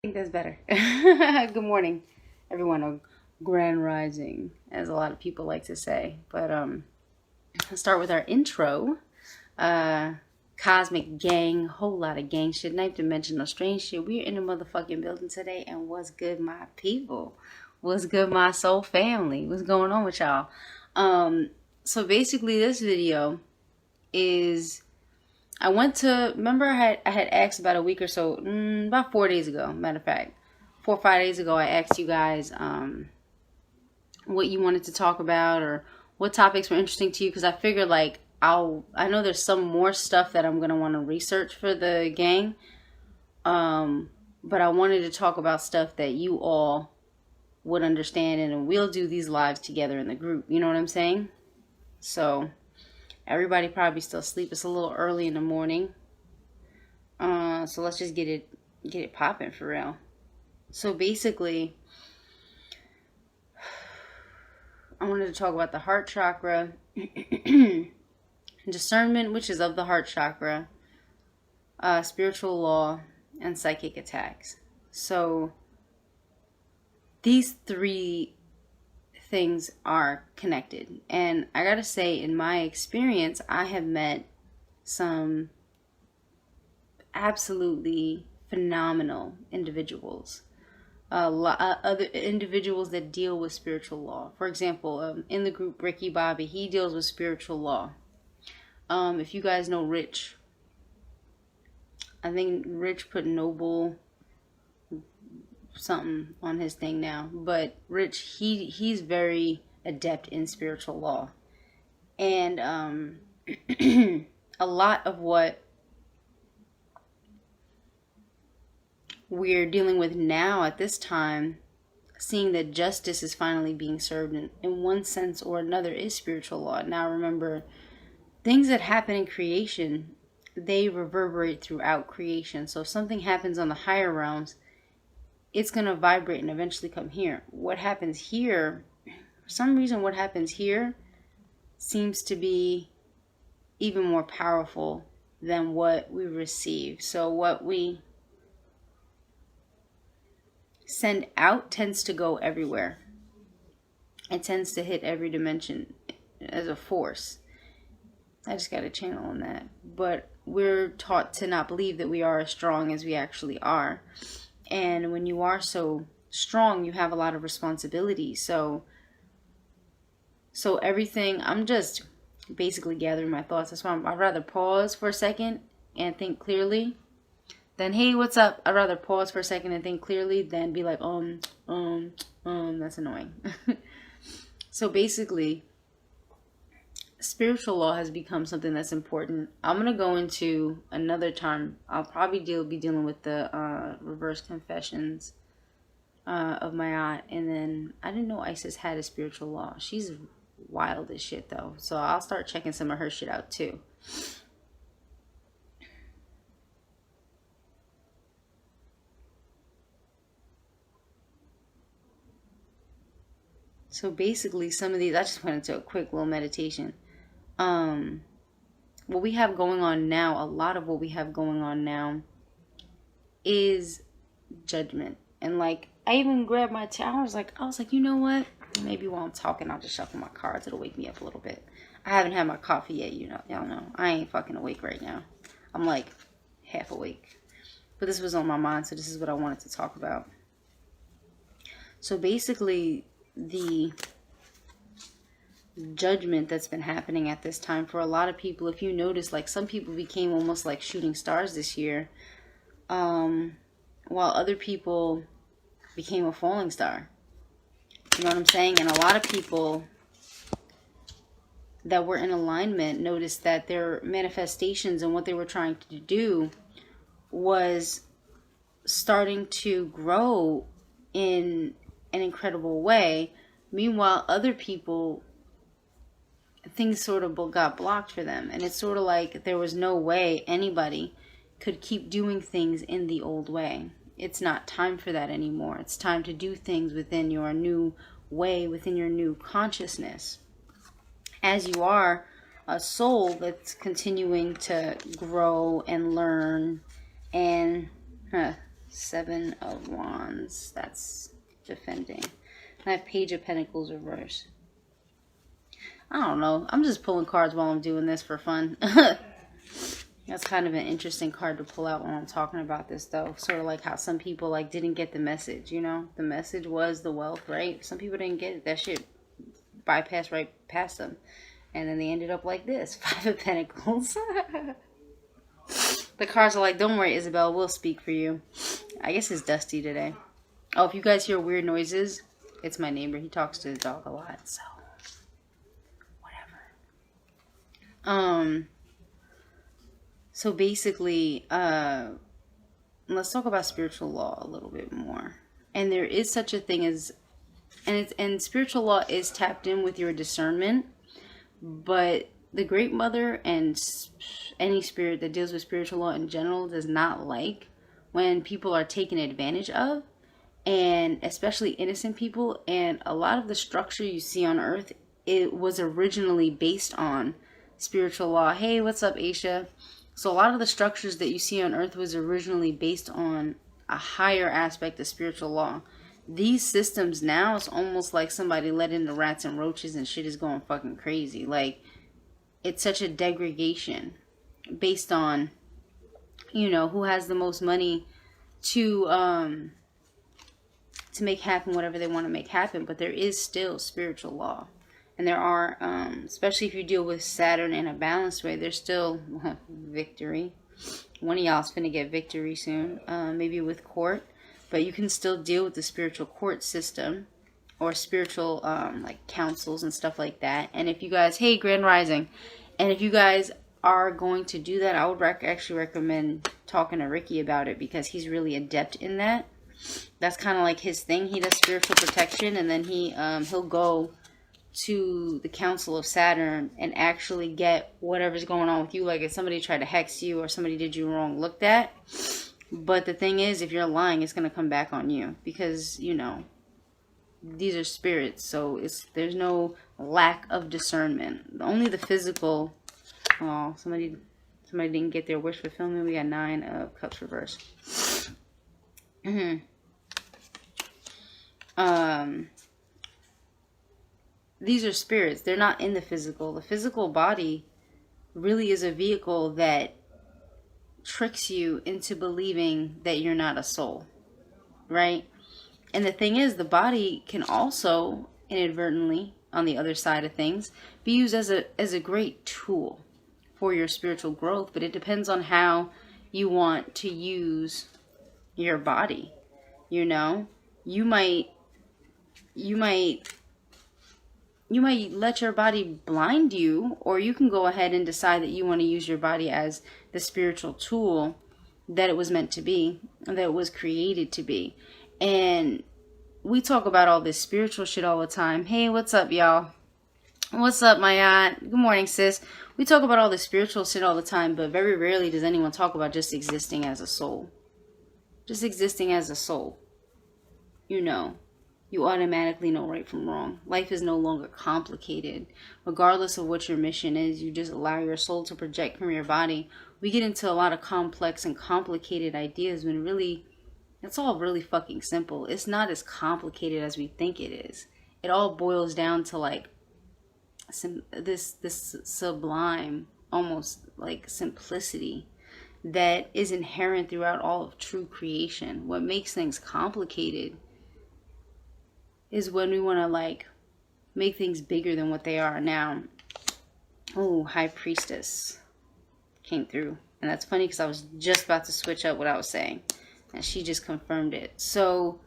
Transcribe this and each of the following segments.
think that's better. Good morning, everyone, or grand rising, as a lot of people like to say. But let's start with our intro. Uh, Cosmic gang, whole lot of gang shit, not dimensional strange shit. We're in the motherfucking building today, and what's good, my people? What's good, my soul family? What's going on with y'all? So basically, this video is I went to remember I had asked about a week or so, about 4 days ago. Matter of fact, 4 or 5 days ago, I asked you guys what you wanted to talk about or what topics were interesting to you, because I figured like I know there's some more stuff that I'm gonna want to research for the gang, but I wanted to talk about stuff that you all would understand, and we'll do these lives together in the group. You know what I'm saying? So everybody probably still asleep. It's a little early in the morning. So let's just get it popping for real. So basically, I wanted to talk about the heart chakra, discernment, which is of the heart chakra, spiritual law, and psychic attacks. So these three things are connected. And I gotta say, in my experience, I have met some absolutely phenomenal individuals. Other individuals that deal with spiritual law. For example, in the group Ricky Bobby, he deals with spiritual law. If you guys know Rich, I think Rich put noble something on his thing now, but Rich, he's very adept in spiritual law, and a lot of what we're dealing with now at this time, seeing that justice is finally being served in one sense or another, is spiritual law. Now remember, things that happen in creation, they reverberate throughout creation. So if something happens on the higher realms, it's going to vibrate and eventually come here. What happens here, for some reason, what happens here seems to be even more powerful than what we receive. So what we send out tends to go everywhere. It tends to hit every dimension as a force. I just got a channel on that. But we're taught to not believe that we are as strong as we actually are. And when you are so strong, you have a lot of responsibility. So everything, I'm just basically gathering my thoughts. That's why I'd rather pause for a second and think clearly than, hey, what's up? I'd rather pause for a second and think clearly than be like, that's annoying. So basically, spiritual law has become something that's important. I'm going to go into another time. I'll probably be dealing with the reverse confessions of my aunt. And then I didn't know Isis had a spiritual law. She's wild as shit though. So I'll start checking some of her shit out too. So basically, some of these, I just went into a quick little meditation. What we have going on now, a lot of what we have going on now is judgment. And like, I even grabbed my I was like, you know what? Maybe while I'm talking, I'll just shuffle my cards. It'll wake me up a little bit. I haven't had my coffee yet, y'all know. I ain't fucking awake right now. I'm like half awake. But this was on my mind, so this is what I wanted to talk about. So basically, the judgment that's been happening at this time for a lot of people, if you notice, like some people became almost like shooting stars this year, while other people became a falling star. You know what I'm saying? And a lot of people that were in alignment noticed that their manifestations and what they were trying to do was starting to grow in an incredible way. Meanwhile, other people, things sort of got blocked for them. And it's sort of like there was no way anybody could keep doing things in the old way. It's not time for that anymore. It's time to do things within your new way, within your new consciousness. As you are a soul that's continuing to grow and learn and 7 of Wands. That's defending. I have Page of Pentacles reverse. I don't know. I'm just pulling cards while I'm doing this for fun. That's kind of an interesting card to pull out when I'm talking about this, though. Sort of like how some people like didn't get the message, you know? The message was the wealth, right? Some people didn't get it. That shit bypassed right past them. And then they ended up like this. 5 of Pentacles. The cards are like, don't worry, Isabel. We'll speak for you. I guess it's dusty today. Oh, if you guys hear weird noises, it's my neighbor. He talks to his dog a lot, so whatever. So basically, let's talk about spiritual law a little bit more. And there is such a thing as, and spiritual law is tapped in with your discernment, but the Great Mother and any spirit that deals with spiritual law in general does not like when people are taken advantage of, and especially innocent people. And a lot of the structure you see on earth, it was originally based on spiritual law. Hey, what's up, Aisha? So a lot of the structures that you see on earth was originally based on a higher aspect of spiritual law. These systems now, it's almost like somebody let in the rats and roaches and shit is going fucking crazy. Like, it's such a degradation based on, you know, who has the most money to make happen whatever they want to make happen. But there is still spiritual law. And there are, especially if you deal with Saturn in a balanced way, there's still victory. One of y'all's finna get victory soon, maybe with court. But you can still deal with the spiritual court system or spiritual like councils and stuff like that. And if you guys, hey, Grand Rising, and if you guys are going to do that, I would actually recommend talking to Ricky about it, because he's really adept in that. That's kind of like his thing. He does spiritual protection, and then he'll go to the Council of Saturn and actually get whatever's going on with you. Like if somebody tried to hex you or somebody did you wrong, looked at. But the thing is, if you're lying, it's going to come back on you, because, you know, these are spirits. So there's no lack of discernment. Only the physical. Oh, somebody didn't get their wish fulfillment. We got 9 of Cups reverse. These are spirits. They're not in the physical. The physical body really is a vehicle that tricks you into believing that you're not a soul, right? And the thing is, the body can also inadvertently, on the other side of things, be used as a great tool for your spiritual growth. But it depends on how you want to use your body. You know, you might let your body blind you, or you can go ahead and decide that you want to use your body as the spiritual tool that it was meant to be, that it was created to be. And we talk about all this spiritual shit all the time. Hey, what's up, y'all? What's up, my aunt? Good morning, sis. We talk about all this spiritual shit all the time, but very rarely does anyone talk about just existing as a soul. Just existing as a soul. You know. You automatically know right from wrong. Life is no longer complicated. Regardless of what your mission is, you just allow your soul to project from your body. We get into a lot of complex and complicated ideas when really, it's all really fucking simple. It's not as complicated as we think it is. It all boils down to like this sublime, almost like simplicity that is inherent throughout all of true creation. What makes things complicated is when we want to like make things bigger than what they are now. Oh, High Priestess came through. And that's funny because I was just about to switch up what I was saying, and she just confirmed it. So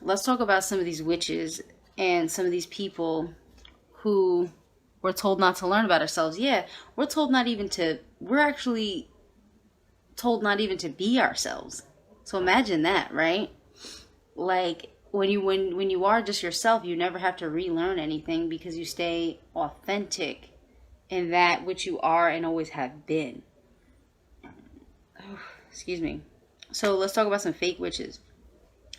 let's talk about some of these witches and some of these people who we're told not to learn about ourselves. Yeah, we're actually told not even to be ourselves. So imagine that, right? Like, when you are just yourself, you never have to relearn anything, because you stay authentic in that which you are and always have been. Oh, excuse me. So let's talk about some fake witches.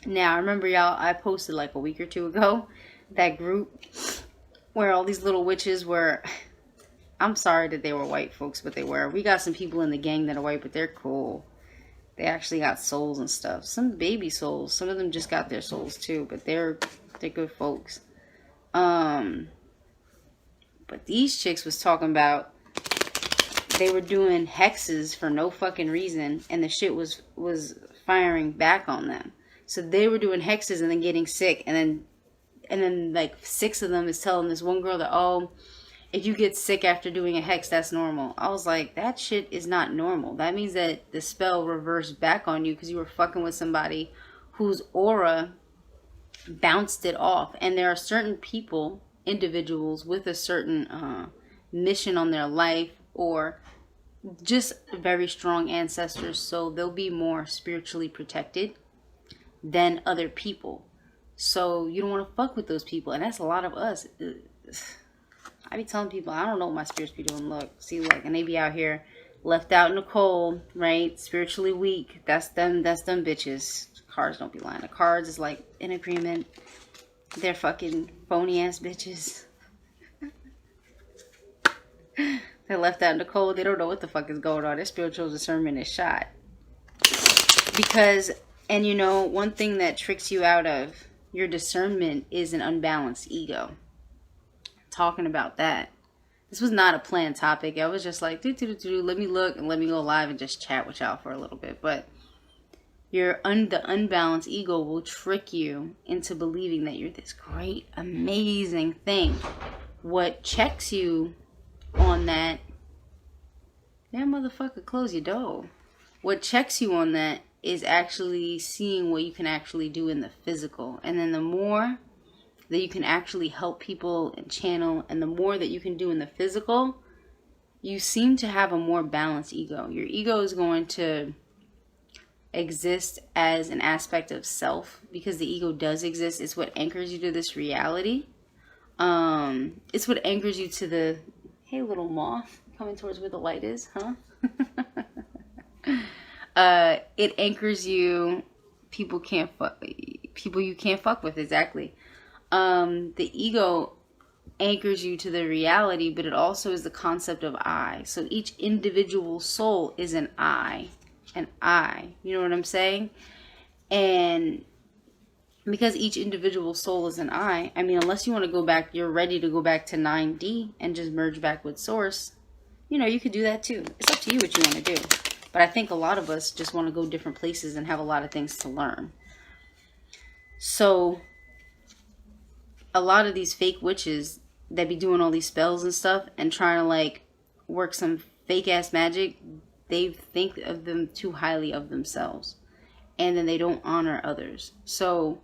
Now, I remember, y'all, I posted like a week or two ago that group where all these little witches were, I'm sorry that they were white folks, but they were. We got some people in the gang that are white, but they're cool. They actually got souls and stuff. Some baby souls. Some of them just got their souls too, but they're good folks. But these chicks was talking about they were doing hexes for no fucking reason, and the shit was firing back on them. So they were doing hexes and then getting sick, and then like 6 of them is telling this one girl that, oh, if you get sick after doing a hex, that's normal. I was like, that shit is not normal. That means that the spell reversed back on you because you were fucking with somebody whose aura bounced it off. And there are certain people, individuals with a certain mission on their life, or just very strong ancestors, so they'll be more spiritually protected than other people. So you don't want to fuck with those people, and that's a lot of us. I be telling people, I don't know what my spirits be doing. Look, see, look, and they be out here left out in the cold, right? Spiritually weak. That's them bitches. Cards don't be lying. The cards is like in agreement. They're fucking phony ass bitches. They're left out in the cold. They don't know what the fuck is going on. Their spiritual discernment is shot. Because, and you know, one thing that tricks you out of your discernment is an unbalanced ego. Talking about that. This was not a planned topic. I was just like, let me look and let me go live and just chat with y'all for a little bit. But the unbalanced ego will trick you into believing that you're this great, amazing thing. What checks you on that, damn motherfucker, close your door. What checks you on that is actually seeing what you can actually do in the physical. And then the more that you can actually help people and channel, and the more that you can do in the physical, you seem to have a more balanced ego. Your ego is going to exist as an aspect of self, because the ego does exist. It's what anchors you to this reality. It's what anchors you to the, hey little moth, coming towards where the light is, huh? It anchors you. People you can't fuck with, exactly. The ego anchors you to the reality, but it also is the concept of I. So each individual soul is an I. You know what I'm saying? And because each individual soul is an I mean, unless you want to go back, you're ready to go back to 9D and just merge back with source, you know, you could do that too. It's up to you what you want to do. But I think a lot of us just want to go different places and have a lot of things to learn. So a lot of these fake witches that be doing all these spells and stuff and trying to like work some fake ass magic, they think of them too highly of themselves, and then they don't honor others. So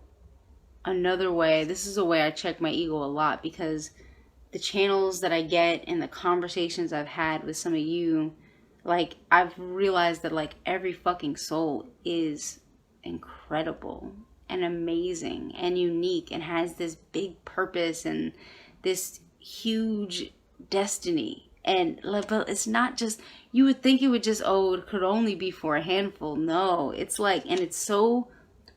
another way, this is a way I check my ego a lot, because the channels that I get and the conversations I've had with some of you, like I've realized that like every fucking soul is incredible and amazing and unique and has this big purpose and this huge destiny. And but it's not just, you would think it would just, oh, it could only be for a handful. No, it's like, and it's so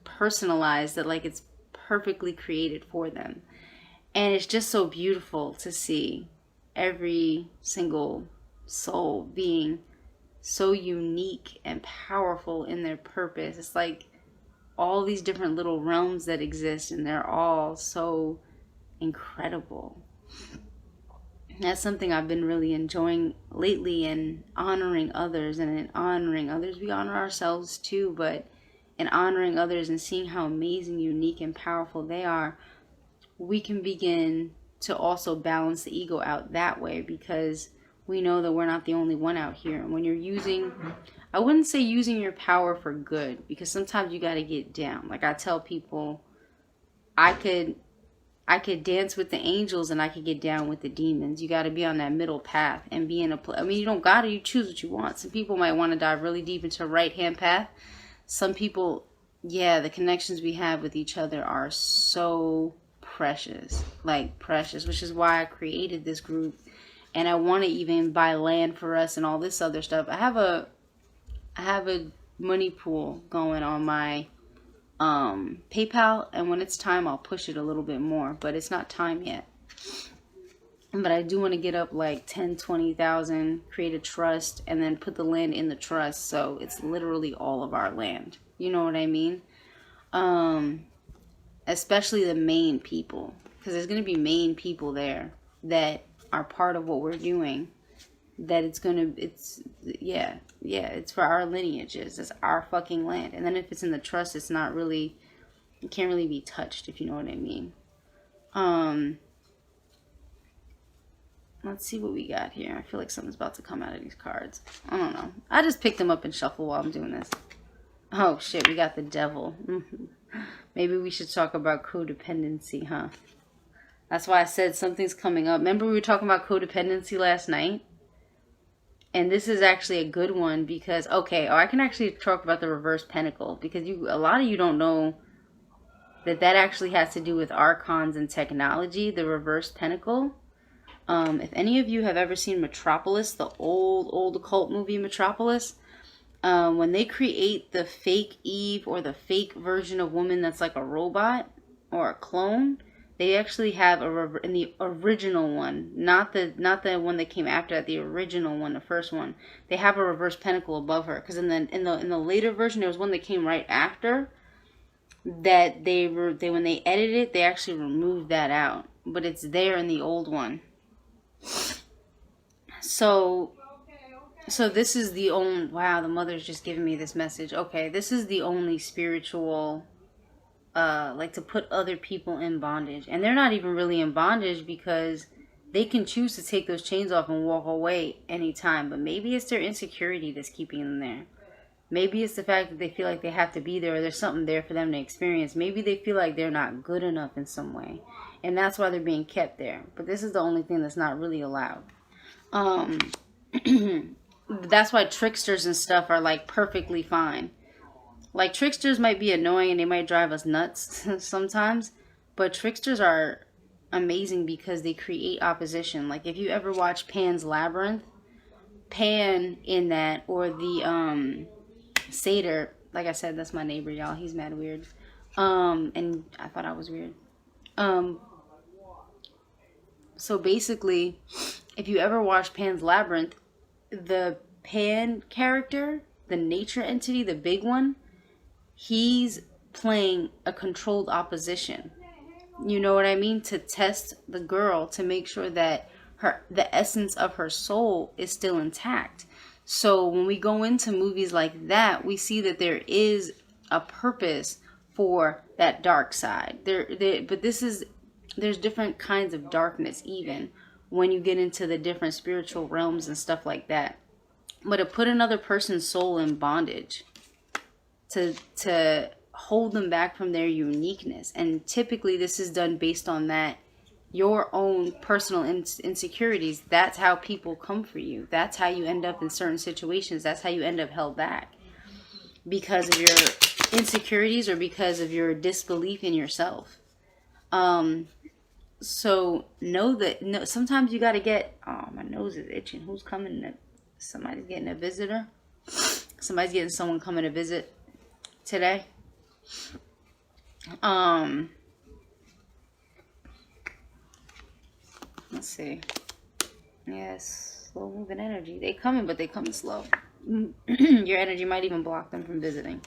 personalized that like it's perfectly created for them. And it's just so beautiful to see every single soul being so unique and powerful in their purpose. It's like all these different little realms that exist, and they're all so incredible. That's something I've been really enjoying lately, and honoring others. And in honoring others, we honor ourselves too, but in honoring others and seeing how amazing, unique, and powerful they are, we can begin to also balance the ego out that way, because we know that we're not the only one out here. And when you're using, I wouldn't say using your power for good, because sometimes you got to get down. Like I tell people, I could dance with the angels and I could get down with the demons. You got to be on that middle path and be in a place. I mean, you don't got to, you choose what you want. Some people might want to dive really deep into a right-hand path. Some people, yeah, the connections we have with each other are so precious, like precious, which is why I created this group. And I want to even buy land for us and all this other stuff. I have a money pool going on my PayPal, and when it's time I'll push it a little bit more, but it's not time yet. But I do want to get up like 10, 20,000, create a trust, and then put the land in the trust. So it's literally all of our land. You know what I mean? Especially the main people. Because there's going to be main people there that are part of what we're doing. That it's for our lineages. It's our fucking land. And then if it's in the trust, it's not really, it can't really be touched, if you know what I mean. Let's see what we got here. I feel like something's about to come out of these cards. I don't know. I just picked them up and shuffle while I'm doing this. Oh, shit. We got the devil. Maybe we should talk about codependency, huh? That's why I said something's coming up. Remember we were talking about codependency last night? And this is actually a good one because, I can actually talk about the reverse pentacle. Because a lot of you don't know that actually has to do with archons and technology, the reverse pentacle. If any of you have ever seen Metropolis, the old occult movie Metropolis, when they create the fake Eve or the fake version of woman that's like a robot or a clone, they actually have in the original one, not the one that came after that, the original one, the first one, they have a reverse pentacle above her. Because in the later version, there was one that came right after that when they edited it, they actually removed that out, but it's there in the old one. So this is the only, wow, the mother's just giving me this message. Okay, this is the only spiritual, like to put other people in bondage. And they're not even really in bondage because they can choose to take those chains off and walk away anytime. But maybe it's their insecurity that's keeping them there. Maybe it's the fact that they feel like they have to be there, or there's something there for them to experience. Maybe they feel like they're not good enough in some way. And that's why they're being kept there. But this is the only thing that's not really allowed. That's why tricksters and stuff are like perfectly fine. Like tricksters might be annoying and they might drive us nuts sometimes. But tricksters are amazing because they create opposition. Like if you ever watch Pan's Labyrinth, Pan in that, or the satyr, like I said, that's my neighbor, y'all. He's mad weird. And I thought I was weird. So basically, if you ever watch Pan's Labyrinth, the Pan character, the nature entity, the big one, he's playing a controlled opposition. You know what I mean? To test the girl, to make sure that the essence of her soul is still intact. So when we go into movies like that, we see that there is a purpose for that dark side. But there's different kinds of darkness even when you get into the different spiritual realms and stuff like that. But to put another person's soul in bondage, to hold them back from their uniqueness. And typically this is done based on that, your own personal insecurities. That's how people come for you. That's how you end up in certain situations. That's how you end up held back. Because of your insecurities or because of your disbelief in yourself. So know that sometimes you got to get, oh, my nose is itching. Who's coming? Somebody's getting a visitor. Somebody's getting someone coming to visit today. Let's see. Yes, slow moving energy. They coming, but they coming slow. Your energy might even block them from visiting.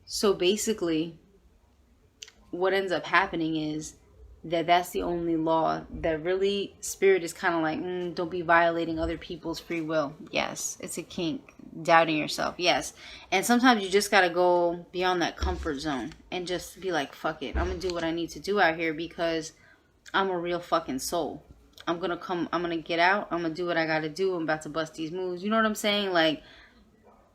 So basically, what ends up happening is that's the only law that really spirit is kind of like, don't be violating other people's free will. Yes, it's a kink. Doubting yourself. Yes. And sometimes you just got to go beyond that comfort zone and just be like, fuck it. I'm going to do what I need to do out here because I'm a real fucking soul. I'm going to get out. I'm going to do what I got to do. I'm about to bust these moves. You know what I'm saying? Like,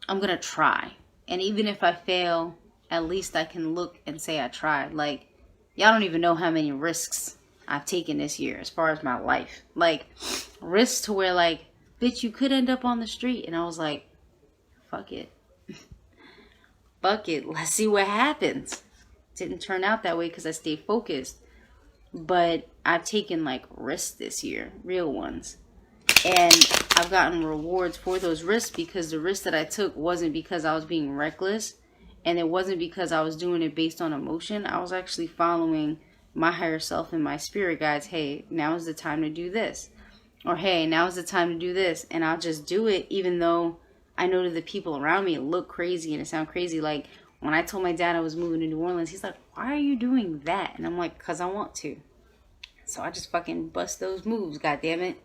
I'm going to try. And even if I fail, at least I can look and say I tried. Like, y'all don't even know how many risks I've taken this year as far as my life. Like, risks to where, like, bitch, you could end up on the street. And I was like, fuck it. Fuck it. Let's see what happens. Didn't turn out that way because I stayed focused. But I've taken, like, risks this year. Real ones. And I've gotten rewards for those risks because the risk that I took wasn't because I was being reckless. And it wasn't because I was doing it based on emotion. I was actually following my higher self and my spirit guides, hey, now is the time to do this. Or, hey, now is the time to do this. And I'll just do it, even though I know to the people around me it looked crazy and it sounded crazy. Like, when I told my dad I was moving to New Orleans, he's like, why are you doing that? And I'm like, because I want to. So I just fucking bust those moves, goddammit.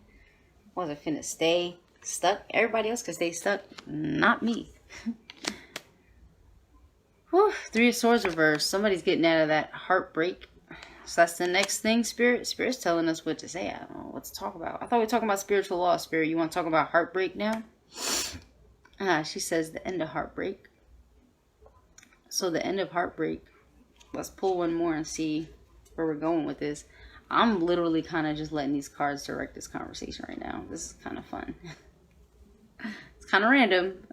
Wasn't finna stay stuck. Everybody else could stay stuck. Not me. Whew, 3 of Swords reversed. Somebody's getting out of that heartbreak. So that's the next thing, Spirit. Spirit's telling us what to say. I don't know what to talk about. I thought we were talking about spiritual law, Spirit. You want to talk about heartbreak now? She says the end of heartbreak. So the end of heartbreak. Let's pull one more and see where we're going with this. I'm literally kind of just letting these cards direct this conversation right now. This is kind of fun. It's kind of random,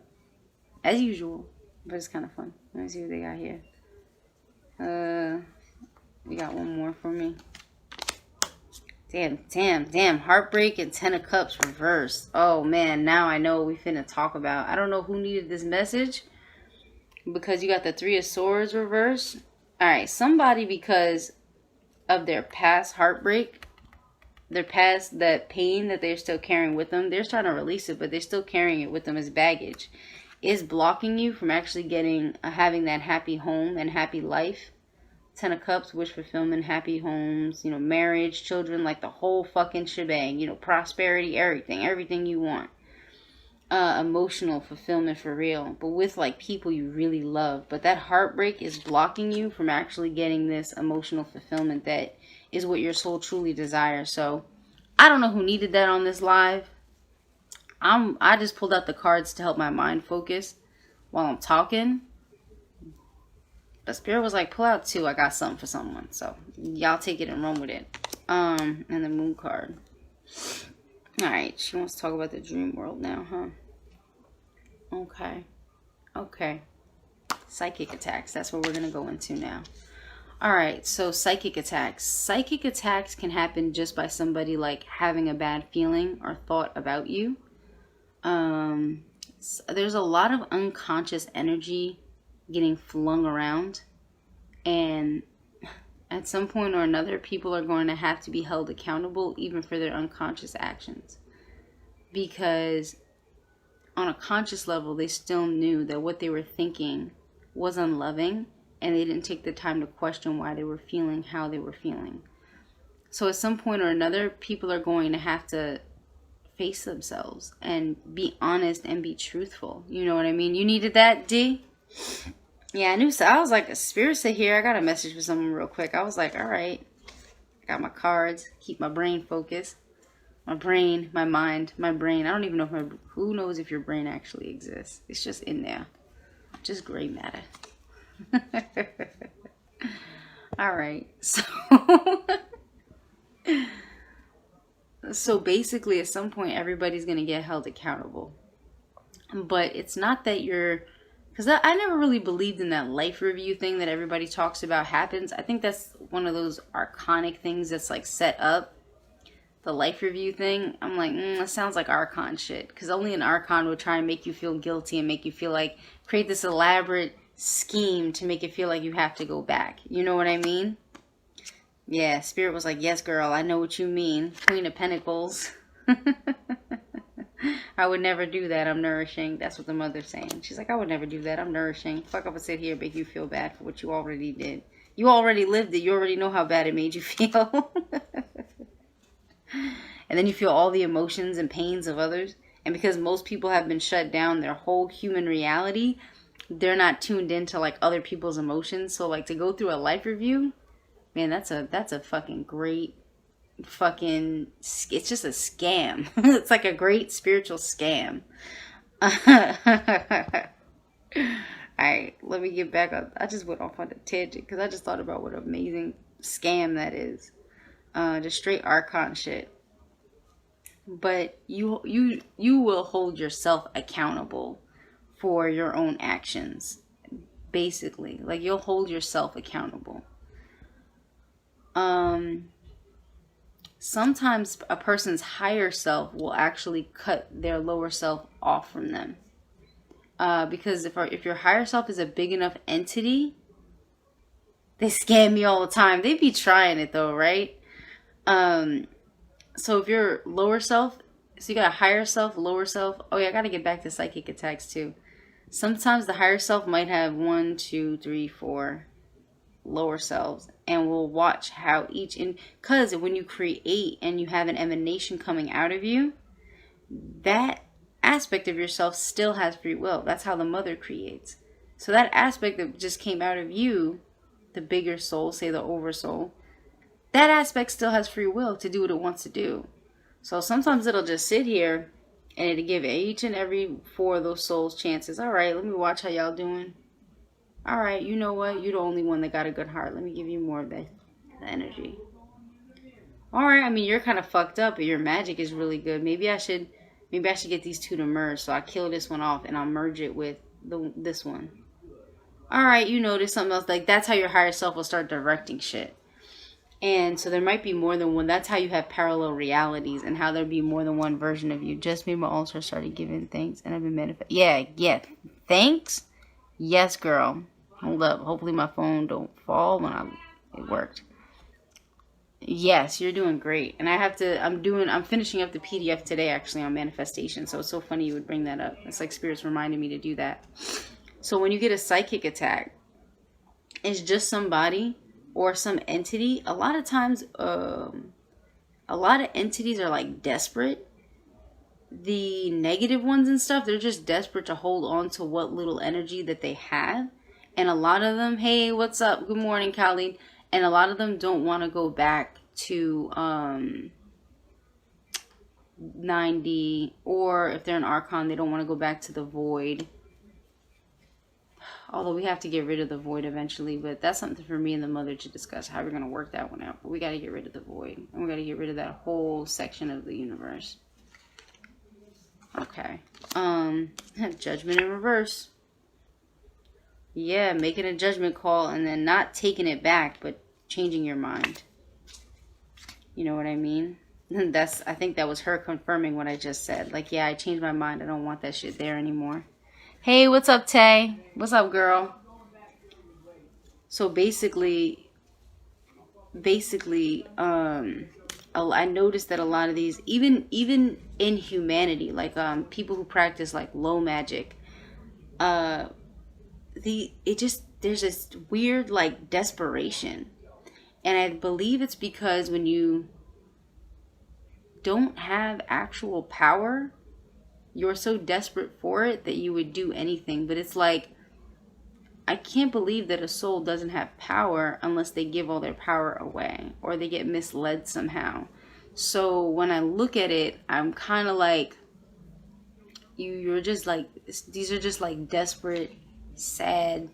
as usual, but it's kind of fun. Let me see what they got here. We got one more for me. Damn. Heartbreak and 10 of Cups reversed. Oh, man. Now I know what we finna talk about. I don't know who needed this message, because you got the 3 of Swords reversed. All right. Somebody, because of their past heartbreak, their past, that pain that they're still carrying with them, they're trying to release it, but they're still carrying it with them as baggage, is blocking you from actually having that happy home and happy life. 10 of Cups, wish fulfillment, happy homes, marriage, children, like the whole fucking shebang, prosperity, everything you want. Emotional fulfillment for real, but with like people you really love. But that heartbreak is blocking you from actually getting this emotional fulfillment that is what your soul truly desires. So I don't know who needed that on this live. I just pulled out the cards to help my mind focus while I'm talking. But Spirit was like, pull out 2. I got something for someone. So y'all take it and run with it. And the Moon card. Alright, she wants to talk about the dream world now, huh? Okay. Psychic attacks. That's what we're going to go into now. Alright, so psychic attacks. Psychic attacks can happen just by somebody like having a bad feeling or thought about you. There's a lot of unconscious energy getting flung around, and at some point or another, people are going to have to be held accountable even for their unconscious actions, because on a conscious level they still knew that what they were thinking was unloving, and they didn't take the time to question why they were feeling how they were feeling. So at some point or another, people are going to have to face themselves and be honest and be truthful. You know what I mean? You needed that, D? Yeah, I knew so. I was like, a spirit sit here. I got a message for someone real quick. I was like, all right. I got my cards. Keep my brain focused. My brain, my mind, my brain. I don't even know if who knows if your brain actually exists. It's just in there. Just gray matter. All right. So basically at some point everybody's going to get held accountable. But it's not that you're... Because I never really believed in that life review thing that everybody talks about happens. I think that's one of those archonic things that's like set up. The life review thing. I'm like, that sounds like archon shit. Because only an archon would try and make you feel guilty and make you feel like, create this elaborate scheme to make it feel like you have to go back. You know what I mean? Yeah, Spirit was like, yes, girl, I know what you mean. Queen of Pentacles. I would never do that. I'm nourishing. That's what the mother's saying. She's like, I would never do that. I'm nourishing. Fuck up and sit here and make you feel bad for what you already did. You already lived it. You already know how bad it made you feel. And then you feel all the emotions and pains of others. And because most people have been shut down their whole human reality, they're not tuned into like other people's emotions. So like to go through a life review, man, that's a fucking great fucking, it's just a scam. It's like a great spiritual scam. Alright, let me get back up. I just went off on a tangent because I just thought about what an amazing scam that is. Just straight archon shit. But you will hold yourself accountable for your own actions. Basically, like you'll hold yourself accountable. Sometimes a person's higher self will actually cut their lower self off from them. Because if your higher self is a big enough entity, They scam me all the time. They be trying it though, right? So if you're lower self, so you got a higher self, lower self. Oh yeah, I gotta get back to psychic attacks too. Sometimes the higher self might have 1, 2, 3, 4 lower selves, and we'll watch how each because when you create and you have an emanation coming out of you, that aspect of yourself still has free will. That's how the mother creates. So that aspect that just came out of you, the bigger soul, say the oversoul, that aspect still has free will to do what it wants to do. So sometimes it'll just sit here and it'll give each and every 4 of those souls chances. All right, let me watch how y'all doing. All right, you know what? You're the only one that got a good heart. Let me give you more of the energy. All right, I mean, you're kind of fucked up, but your magic is really good. Maybe I should get these 2 to merge. So I kill this one off and I'll merge it with this one. All right, you notice something else. Like, that's how your higher self will start directing shit. And so there might be more than one. That's how you have parallel realities, and how there'll be more than one version of you. Just made my altar, started giving thanks, and I've been manifesting. Yeah. Thanks? Yes, girl. Hold up. Hopefully my phone don't fall when it worked. Yes, you're doing great. And I'm finishing up the PDF today actually on manifestation. So it's so funny you would bring that up. It's like Spirit's reminding me to do that. So when you get a psychic attack, it's just somebody or some entity. A lot of times, a lot of entities are like desperate. The negative ones and stuff, they're just desperate to hold on to what little energy that they have. And a lot of them, hey, what's up? Good morning, Khalid. And a lot of them don't want to go back to 90, or if they're an Archon, they don't want to go back to the void. Although we have to get rid of the void eventually, but that's something for me and the mother to discuss, how we're going to work that one out. But we got to get rid of the void, and we got to get rid of that whole section of the universe. Okay. Judgment in reverse. Yeah, making a judgment call and then not taking it back, but changing your mind. You know what I mean? I think that was her confirming what I just said. Like, yeah, I changed my mind. I don't want that shit there anymore. Hey, what's up, Tay? What's up, girl? So basically, I noticed that a lot of these, even in humanity, like people who practice like low magic, there's this weird like desperation, and I believe it's because when you don't have actual power, you're so desperate for it that you would do anything. But it's like, I can't believe that a soul doesn't have power unless they give all their power away or they get misled somehow. So when I look at it, I'm kind of like, you're just like, these are just like desperate, sad,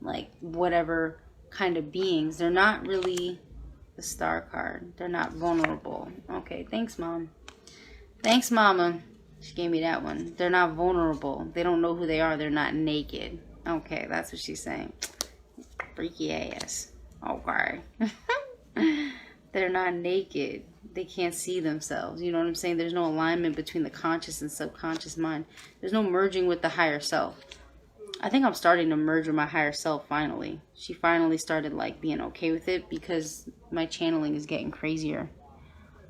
like whatever kind of beings. They're not really the star card. They're not vulnerable. Okay, thanks, Mom. Thanks, Mama. She gave me that one. They're not vulnerable. They don't know who they are. They're not naked. Okay, that's what she's saying. Freaky ass. Okay. They're not naked. They can't see themselves. You know what I'm saying? There's no alignment between the conscious and subconscious mind. There's no merging with the higher self. I think I'm starting to merge with my higher self finally. She finally started like being okay with it because my channeling is getting crazier.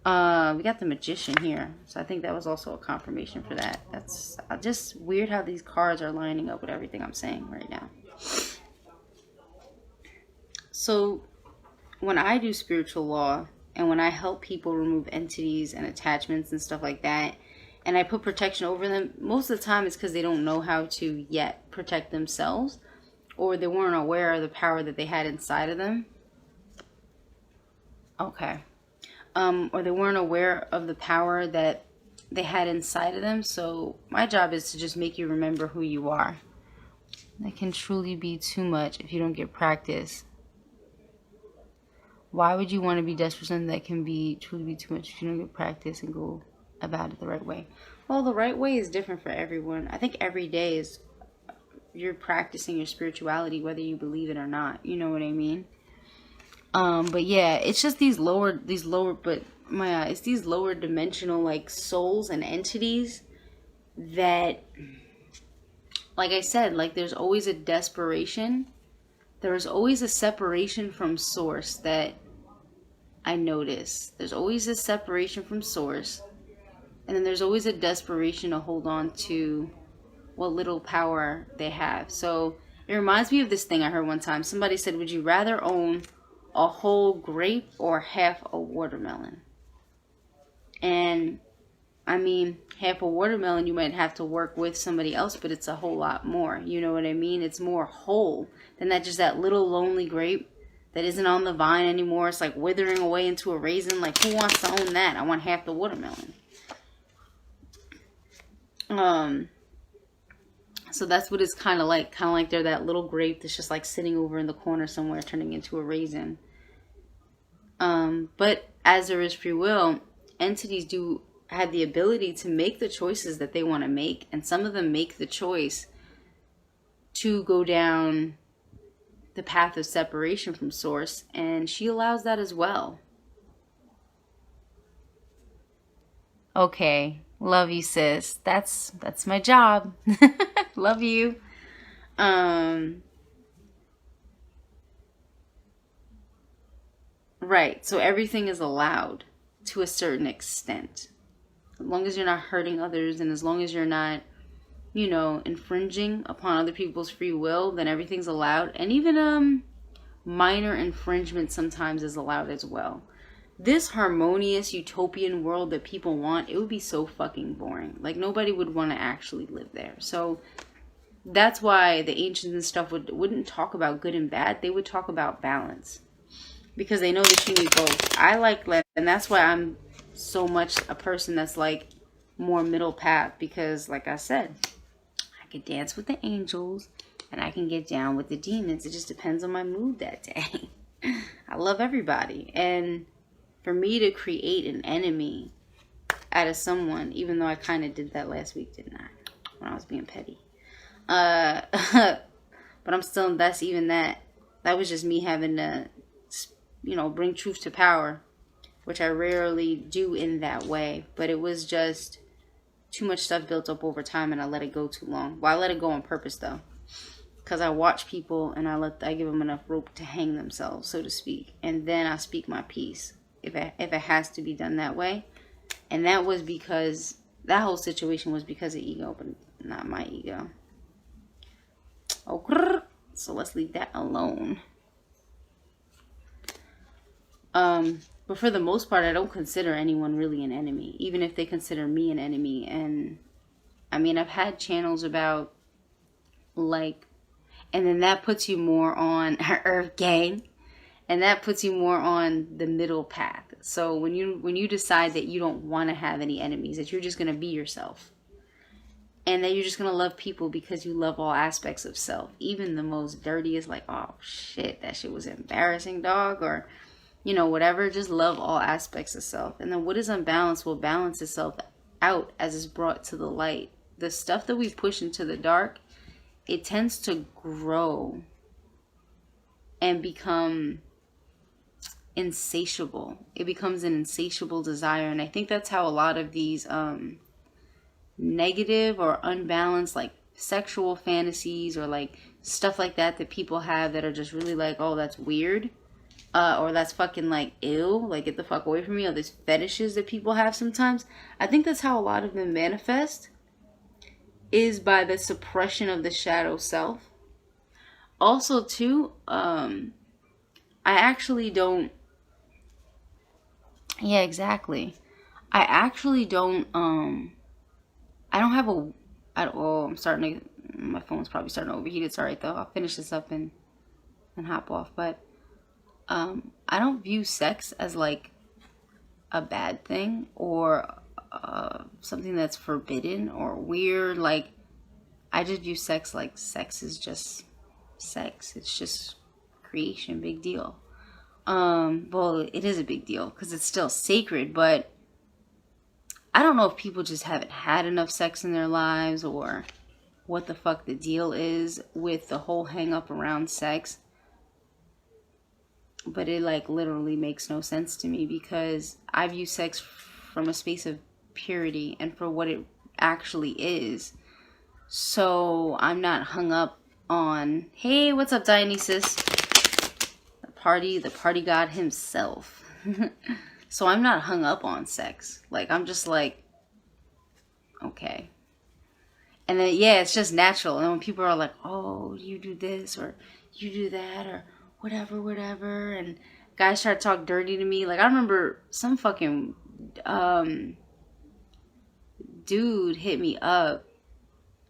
We got the Magician here, so I think that was also a confirmation for that. That's just weird how these cards are lining up with everything I'm saying right now. So when I do spiritual law and when I help people remove entities and attachments and stuff like that, and I put protection over them, most of the time it's because they don't know how to yet protect themselves, or they weren't aware of the power that they had inside of them. Okay. Or they weren't aware of the power that they had inside of them. So my job is to just make you remember who you are. That can truly be too much if you don't get practice. Why would you want to be desperate for something that can truly be too much if you don't get practice and go about it the right way? Well, the right way is different for everyone. I think every day is you're practicing your spirituality, whether you believe it or not. You know what I mean? But yeah, it's just it's these lower dimensional like souls and entities that, like I said, like there's always a desperation there is always a separation from source that I notice. There's always a separation from source. And then there's always a desperation to hold on to what little power they have. So it reminds me of this thing I heard one time. Somebody said, would you rather own a whole grape or half a watermelon? And I mean, half a watermelon, you might have to work with somebody else, but it's a whole lot more. You know what I mean? It's more whole than that, just that little lonely grape that isn't on the vine anymore. It's like withering away into a raisin. Like, who wants to own that? I want half the watermelon. So that's what it's kind of like. Kind of like they're that little grape that's just like sitting over in the corner somewhere, turning into a raisin. But as there is free will, entities do have the ability to make the choices that they want to make, and some of them make the choice to go down the path of separation from source, and she allows that as well. Okay, love you, sis. That's my job. Love you. Right, so everything is allowed to a certain extent. As long as you're not hurting others, and as long as you're not, you know, infringing upon other people's free will, then everything's allowed. And even minor infringement sometimes is allowed as well. This harmonious utopian world that people want, it would be so fucking boring. Like, nobody would want to actually live there. So that's why the ancients and stuff wouldn't talk about good and bad. They would talk about balance, because they know that you need both. I like that, and that's why I'm so much a person that's like more middle path, because like I said, I could dance with the angels and I can get down with the demons. It just depends on my mood that day. I love everybody, and for me to create an enemy out of someone, even though I kind of did that last week, didn't I? When I was being petty. But I'm still, that was just me having to, you know, bring truth to power, which I rarely do in that way. But it was just too much stuff built up over time, and I let it go too long. Well, I let it go on purpose, though, because I watch people and I give them enough rope to hang themselves, so to speak, and then I speak my piece if it has to be done that way. And that was because that whole situation was because of ego, but not my ego. Okay, so let's leave that alone. But for the most part, I don't consider anyone really an enemy, even if they consider me an enemy. And I mean, I've had channels about like, and then that puts you more on Earth Gang, and that puts you more on the middle path. So when you decide that you don't want to have any enemies, that you're just going to be yourself, and that you're just going to love people because you love all aspects of self, even the most dirtiest, like, oh shit, that shit was embarrassing, dog, or you know, whatever, just love all aspects of self. And then what is unbalanced will balance itself out as it's brought to the light. The stuff that we push into the dark, it tends to grow and become insatiable. It becomes an insatiable desire. And I think that's how a lot of these negative or unbalanced, like sexual fantasies or like stuff like that people have that are just really like, oh, that's weird. Or that's fucking like ill, like get the fuck away from me, or these fetishes that people have sometimes. I think that's how a lot of them manifest, is by the suppression of the shadow self. Also too, I actually don't, yeah, exactly. I actually don't, I don't have I'm starting to, my phone's probably starting to overheat. It's alright though. I'll finish this up and hop off. But I don't view sex as like a bad thing or something that's forbidden or weird. Like, I just view sex like sex is just sex. It's just creation, big deal. Well, it is a big deal because it's still sacred, but I don't know if people just haven't had enough sex in their lives or what the fuck the deal is with the whole hang up around sex. But it like literally makes no sense to me, because I view sex from a space of purity and for what it actually is. So I'm not hung up on, hey, what's up, Dionysus? The party god himself. So I'm not hung up on sex. Like, I'm just like, okay. And then, yeah, it's just natural. And when people are like, oh, you do this or you do that or whatever. And guys try to talk dirty to me. Like, I remember some fucking dude hit me up.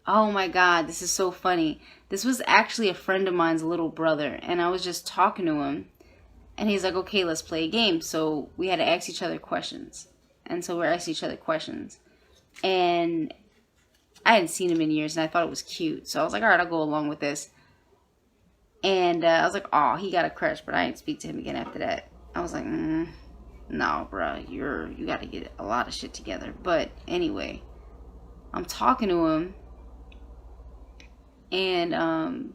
Oh my God, this is so funny. This was actually a friend of mine's little brother. And I was just talking to him. And he's like, okay, let's play a game. So we had to ask each other questions. And so we're asking each other questions. And I hadn't seen him in years, and I thought it was cute. So I was like, all right, I'll go along with this. And I was like, oh, he got a crush, but I didn't speak to him again after that. I was like, no, bro, you got to get a lot of shit together. But anyway, I'm talking to him, and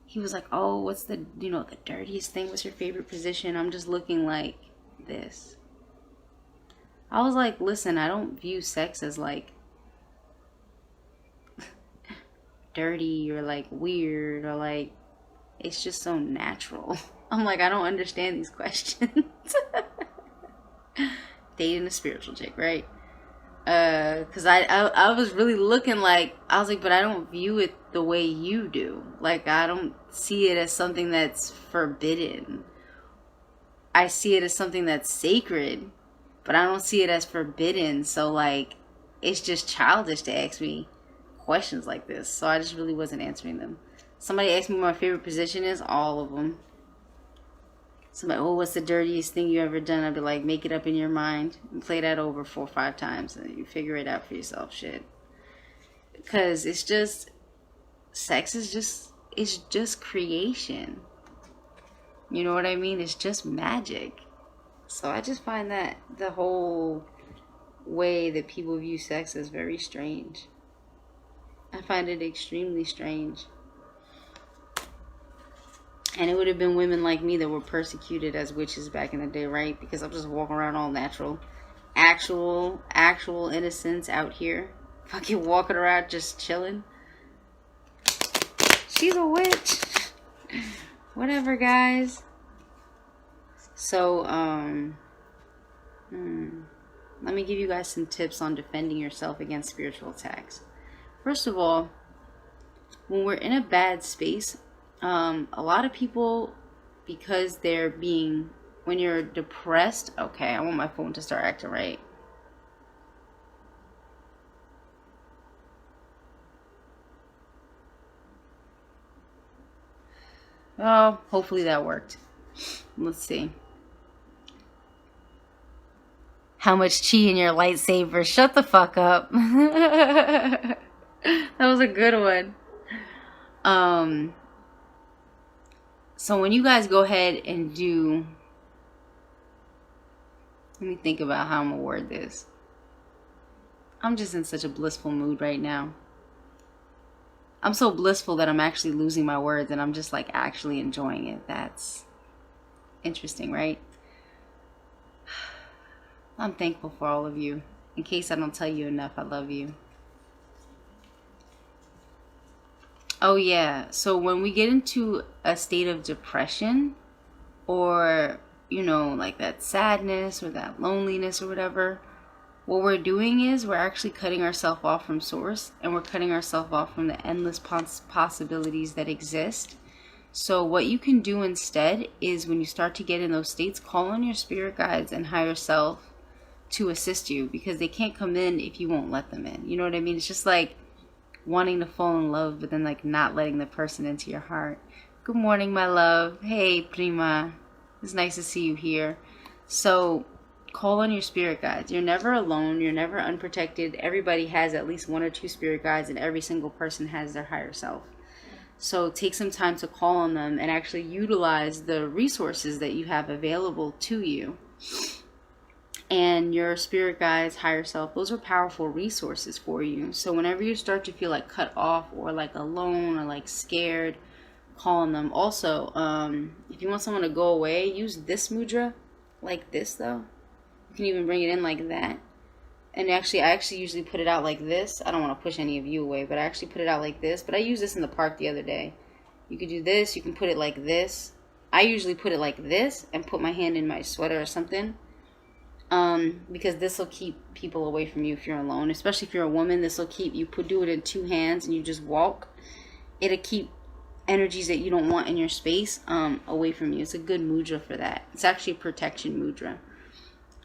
he was like, oh, what's the dirtiest thing? What's your favorite position? I'm just looking like this. I was like, listen, I don't view sex as like dirty or like weird or like, it's just so natural. I'm like, I don't understand these questions. Dating a spiritual chick, right? Cause I was really looking like, I was like, but I don't view it the way you do. Like, I don't see it as something that's forbidden. I see it as something that's sacred, but I don't see it as forbidden. So like, it's just childish to ask me questions like this. So I just really wasn't answering them. Somebody asked me what my favorite position is. All of them. Somebody, oh, what's the dirtiest thing you ever done? I'd be like, make it up in your mind and play that over 4 or 5 times and you figure it out for yourself. Shit. Because it's just, sex is just, it's just creation. You know what I mean? It's just magic. So I just find that the whole way that people view sex is very strange. I find it extremely strange. And it would have been women like me that were persecuted as witches back in the day, right? Because I'm just walking around all natural. Actual innocence out here. Fucking walking around just chilling. She's a witch. Whatever, guys. So, let me give you guys some tips on defending yourself against spiritual attacks. First of all, when we're in a bad space, a lot of people, because they're being, when you're depressed, okay, I want my phone to start acting right. Oh, hopefully that worked. Let's see. How much chi in your lightsaber? Shut the fuck up. That was a good one. So when you guys go ahead and do, let me think about how I'm gonna word this. I'm just in such a blissful mood right now. I'm so blissful that I'm actually losing my words and I'm just like actually enjoying it. That's interesting, right? I'm thankful for all of you. In case I don't tell you enough, I love you. Oh yeah, so when we get into a state of depression or, you know, like that sadness or that loneliness or whatever, what we're doing is we're actually cutting ourselves off from source and we're cutting ourselves off from the endless possibilities that exist. So what you can do instead is when you start to get in those states, call on your spirit guides and higher self to assist you because they can't come in if you won't let them in. You know what I mean? It's just like wanting to fall in love but then like not letting the person into your heart. Good morning, my love. Hey, prima. It's nice to see you here. So call on your spirit guides. You're never alone. You're never unprotected. Everybody has at least 1 or 2 spirit guides and every single person has their higher self. So take some time to call on them and actually utilize the resources that you have available to you. And your spirit guides, higher self, those are powerful resources for you. So whenever you start to feel like cut off or like alone or like scared, call on them. Also, if you want someone to go away, use this mudra like this though. You can even bring it in like that. And actually, I actually usually put it out like this. I don't want to push any of you away, but I actually put it out like this. But I used this in the park the other day. You could do this. You can put it like this. I usually put it like this and put my hand in my sweater or something. Because this will keep people away from you if you're alone. Especially if you're a woman, this will keep you do it in two hands and you just walk. It'll keep energies that you don't want in your space away from you. It's a good mudra for that. It's actually a protection mudra.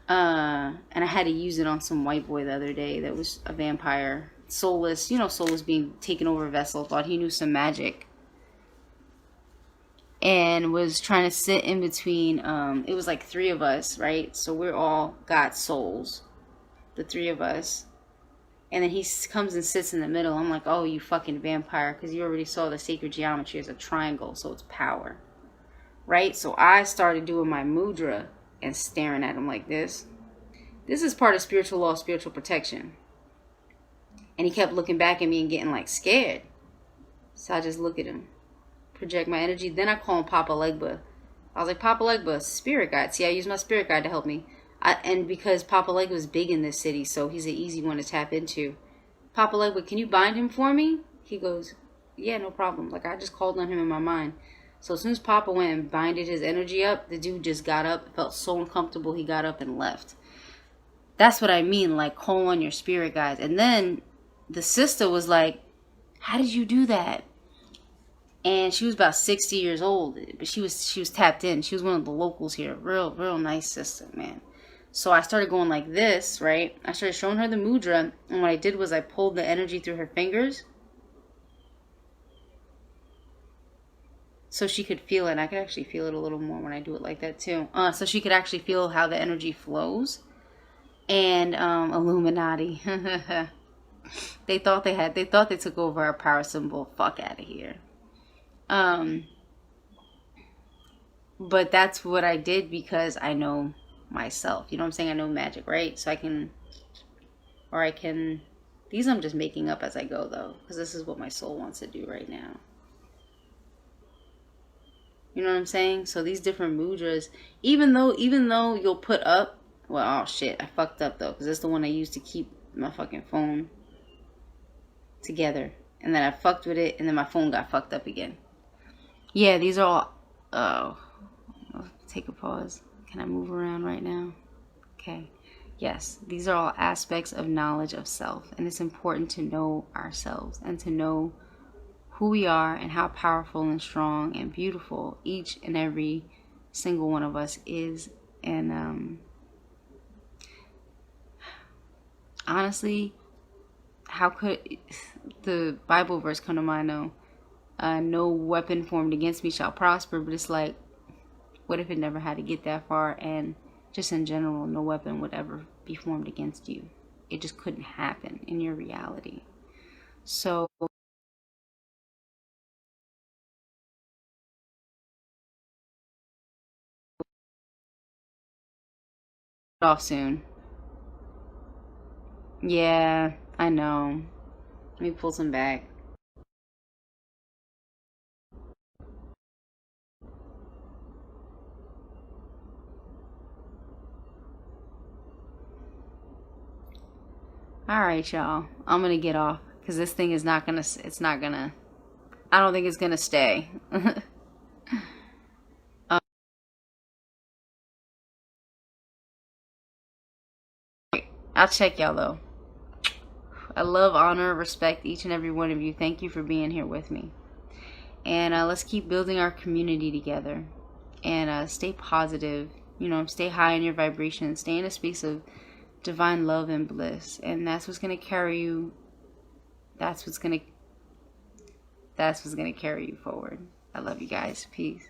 And I had to use it on some white boy the other day that was a vampire. Soulless, soulless being taken over a vessel, thought he knew some magic. And was trying to sit in between, it was like 3 of us, right? So we're all got souls, the 3 of us. And then he comes and sits in the middle. I'm like, oh, you fucking vampire, because you already saw the sacred geometry as a triangle, so it's power, right? So I started doing my mudra and staring at him like this. This is part of spiritual law, spiritual protection. And he kept looking back at me and getting like scared. So I just look at him, project my energy. Then I call him Papa Legba. I was like, Papa Legba, spirit guide. See, I use my spirit guide to help me. And because Papa Legba is big in this city, so he's an easy one to tap into. Papa Legba, can you bind him for me? He goes, yeah, no problem. Like, I just called on him in my mind. So as soon as Papa went and binded his energy up, the dude just got up. It felt so uncomfortable, he got up and left. That's what I mean, like, call on your spirit guides. And then the sister was like, how did you do that? And she was about 60 years old, but she was tapped in. She was one of the locals here. Real nice sister, man. So I started going like this, right? I started showing her the mudra. And what I did was I pulled the energy through her fingers, so she could feel it. And I could actually feel it a little more when I do it like that too. So she could actually feel how the energy flows. And Illuminati. They thought they took over our power symbol. Fuck out of here. But that's what I did because I know myself. You know what I'm saying? I know magic, right? So I can, these I'm just making up as I go though, because this is what my soul wants to do right now. You know what I'm saying? So these different mudras, even though you'll put up, well, oh shit, I fucked up though, because this is the one I used to keep my fucking phone together. And then I fucked with it, and then my phone got fucked up again. Yeah, these are all, oh, I'll take a pause. Can I move around right now? Okay. Yes, these are all aspects of knowledge of self. And it's important to know ourselves and to know who we are and how powerful and strong and beautiful each and every single one of us is. And honestly, how could the Bible verse come to mind though? No weapon formed against me shall prosper. But it's like, what if it never had to get that far? And just in general, no weapon would ever be formed against you. It just couldn't happen in your reality. So off soon. Yeah, I know. Let me pull some back. Alright, y'all. I'm gonna get off. Because this thing is not gonna, I don't think it's gonna stay. I'll check y'all though. I love, honor, respect each and every one of you. Thank you for being here with me. And let's keep building our community together. And stay positive. You know, stay high in your vibration. Stay in a space of divine love and bliss. And that's what's going to carry you. That's what's going to carry you forward. I love you guys. Peace.